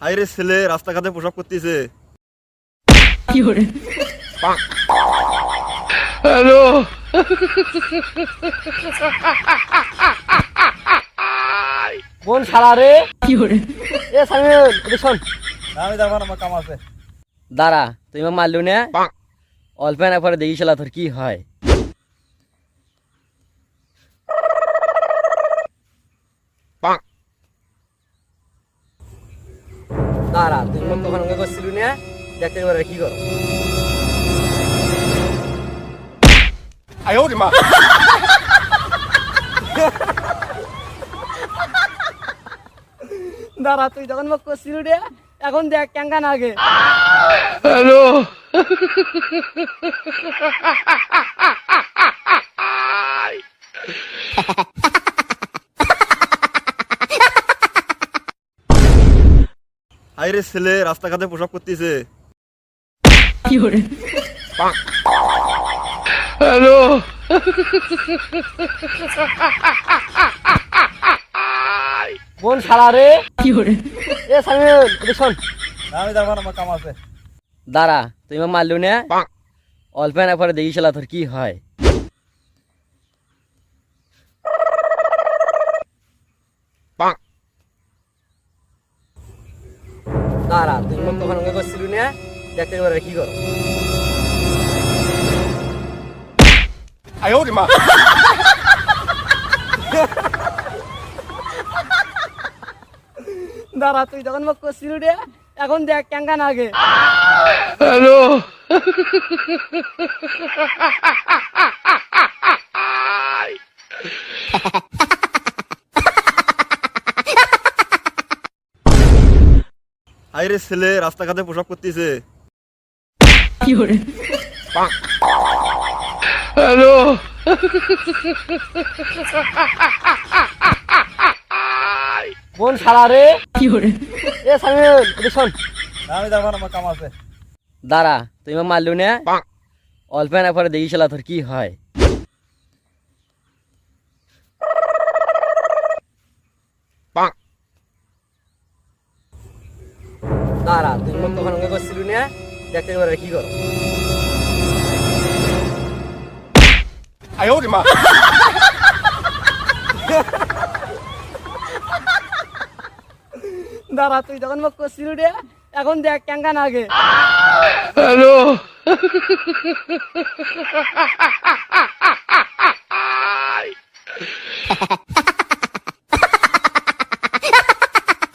আইরে ছেলে রাস্তাঘাটে প্রসাব করতেছে। হ্যালো। কোন শালা রে? এ সামিউল এদিকে শোন। আমি যাবো না, আমার কাম আছে। দাঁড়া, তুই আমাকে মারলু না, অল্প না পরে দেখি শালা তোর কি হয়। দাঁড়া, তুই মোক তখন অঙ্গে করছিলু না, দেখতে এবারে কি করো। দাঁড়া, তুই তখন মোক করছিলু রে, এখন দেখ কেঙ্গা নাগে। হ্যালো। আইরে ছেলে রাস্তাঘাটে প্রসাব করতেছে। হ্যালো। কোন শালা রে? এ সামিউল এদিকে শোন। আমি যাবো না, আমার কাম আছে। দাঁড়া, তুই আমাকে মারলু না, অল্প না পরে দেখি শালা তোর কি হয়। দাঁড়া, তুই মোক তখন অঙ্গে করছিলু না, দেখতে এবারে কি করো। দাঁড়া, তুই তখন মোক করছিলু রে, এখন দেখ কেঙ্গা নাগে। হ্যালো। আইরে ছেলে রাস্তাঘাটে প্রসাব করতেছে। হ্যালো। কোন শালা রে? এ সামিউল এদিকে শোন। আমি যাবো না, আমার কাম আছে। দাঁড়া, তুই আমাকে মারলু না, অল্প না পরে দেখি শালা তোর কি হয়। দাঁড়া, তুই মোক তখন অঙ্গে করছিলু না, দেখতে এবারে কি করো। দাঁড়া, তুই তখন মোক করছিলু রে, এখন দেখ কেঙ্গা নাগে। হ্যালো।